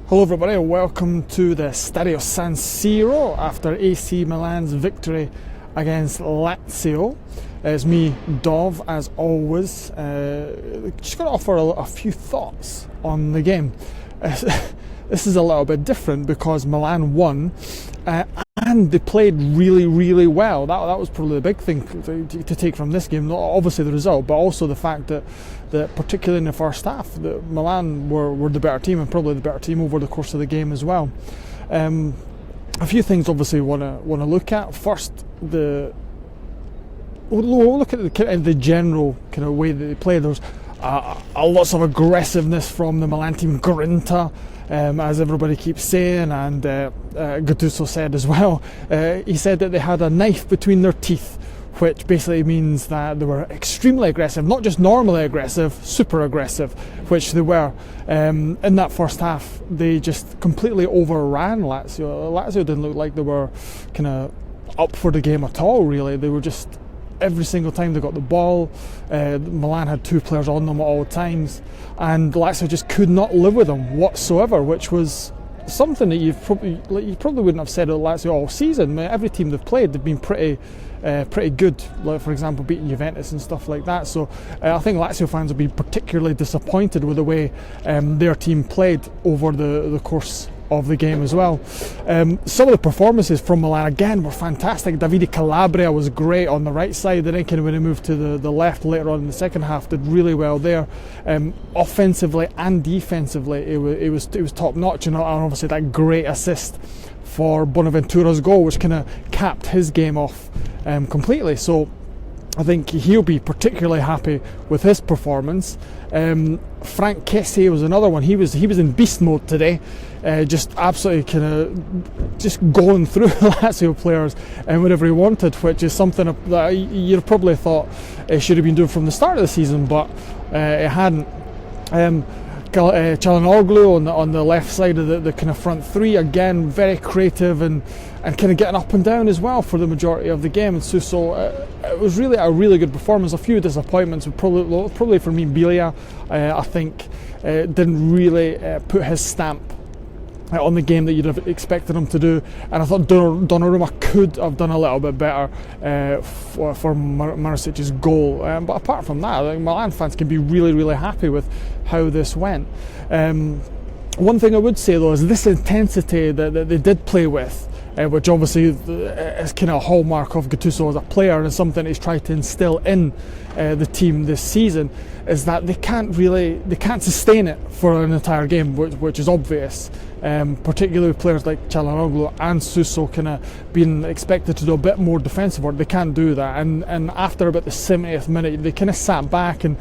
Hello everybody and welcome to the Stadio San Siro after AC Milan's victory against Lazio. It's me, Dov, as always. Just going to offer a few thoughts on the game. This is a little bit different because Milan won and they played really well. That was probably the big thing to take from this game. Not obviously the result, but also the fact that particularly in the first half, that Milan were the better team and probably the better team over the course of the game as well. A few things obviously want to look at. First, we'll look at the general kind of way that they play. There's lots of aggressiveness from the Milan team, grinta, as everybody keeps saying, and Gattuso said as well. He said that they had a knife between their teeth, which basically means that they were extremely aggressive, not just normally aggressive, super aggressive, which they were. In that first half, they just completely overran Lazio. Lazio didn't look like they were kind of up for the game at all, really. They were just, every single time they got the ball, Milan had two players on them at all times, and Lazio just could not live with them whatsoever, which was something that you probably wouldn't have said of Lazio all season. I mean, every team they've played, they've been pretty good, like for example beating Juventus and stuff like that. So I think Lazio fans will be particularly disappointed with the way their team played over the course of the game as well. Some of the performances from Milan again were fantastic. Davide Calabria was great on the right side, and then kind of when he moved to the left later on in the second half, did really well there. Offensively and defensively, it was top notch, and obviously that great assist for Bonaventura's goal, which kind of capped his game off completely. So I think he'll be particularly happy with his performance. Frank Kessie was another one. He was in beast mode today, just absolutely kind of just going through Lazio players and whatever he wanted, which is something that you'd probably thought he should have been doing from the start of the season, but it hadn't. Çalhanoğlu on the left side of the kind of front three, again very creative and kind of getting up and down as well for the majority of the game. And Suso, it was really a really good performance. A few disappointments, probably for me, Biglia, I think didn't really put his stamp on the game that you'd have expected him to do, and I thought Donnarumma could have done a little bit better for Marisic's goal, but apart from that, I think Milan fans can be really happy with how this went. One thing I would say though is this intensity that they did play with, which obviously is kind of a hallmark of Gattuso as a player and something he's tried to instill in the team this season, is that they can't sustain it for an entire game, which is obvious. Particularly with players like Çalhanoğlu and Suso kind of being expected to do a bit more defensive work, they can't do that. And after about the 70th minute, they kind of sat back, and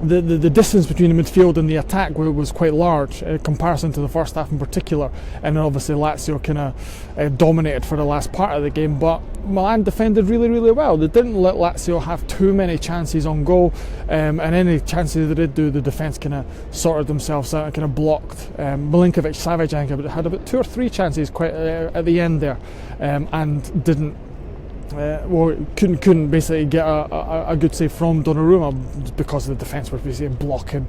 the distance between the midfield and the attack was quite large in comparison to the first half in particular. And then obviously Lazio kind of dominated for the last part of the game, but Milan defended really well. They didn't let Lazio have too many chances on goal, and any chances they did do, the defence kind of sorted themselves out and kind of blocked. Milinkovic-Savic had about 2 or 3 chances quite at the end there, and didn't. Couldn't basically get a good save from Donnarumma because the defence was basically blocking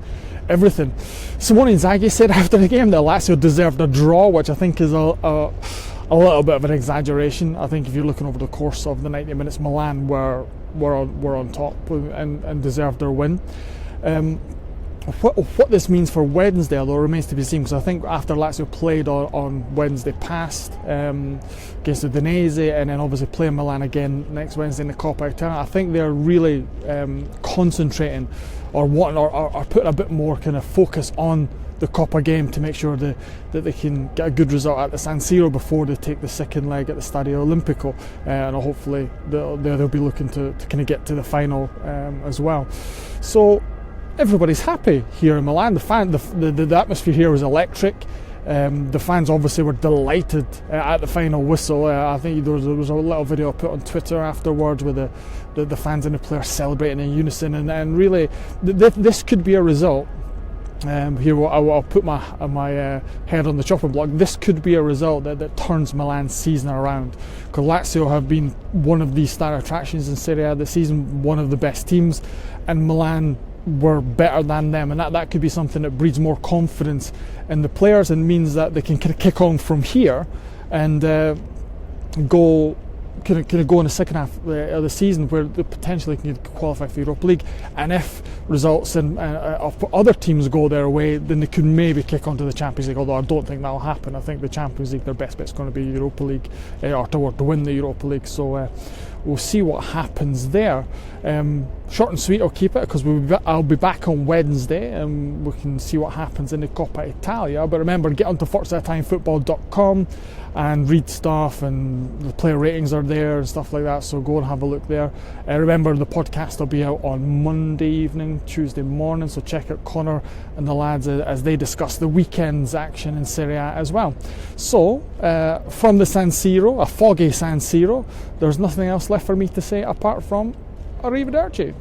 everything. Simone Inzaghi said after the game that Lazio deserved a draw, which I think is a little bit of an exaggeration. I think if you're looking over the course of the 90 minutes, Milan were on top and deserved their win. What this means for Wednesday, although remains to be seen, because I think after Lazio played on Wednesday past against Udinese, and then obviously playing Milan again next Wednesday in the Coppa Italia, I think they're really concentrating or putting a bit more kind of focus on the Coppa game to make sure that they can get a good result at the San Siro before they take the second leg at the Stadio Olimpico, and hopefully they'll be looking to kind of get to the final as well. So everybody's happy here in Milan. The atmosphere here was electric. The fans obviously were delighted at the final whistle. I think there was a little video I put on Twitter afterwards with the fans and the players celebrating in unison, and really this could be a result. Here I'll put my head on the chopping block. This could be a result that turns Milan's season around, because Lazio have been one of the star attractions in Serie A this season, one of the best teams, and Milan we're better than them, and that could be something that breeds more confidence in the players and means that they can kind of kick on from here and go in the second half of the season where they potentially can qualify for Europa League. And if results of other teams go their way, then they could maybe kick on to the Champions League, although I don't think that'll happen. I think the Champions League, their best bet's going to be Europa League, or to win the Europa League. So we'll see what happens there. Short and sweet, I'll keep it, because I'll be back on Wednesday and we can see what happens in the Coppa Italia. But remember, get onto ForzaItalianFootball.com and read stuff, and the player ratings are there and stuff like that, so go and have a look there. Remember, the podcast will be out on Monday evening, Tuesday morning, so check out Connor and the lads as they discuss the weekend's action in Serie A as well. So from the San Siro, a foggy San Siro, there's nothing else left for me to say apart from arrivederci.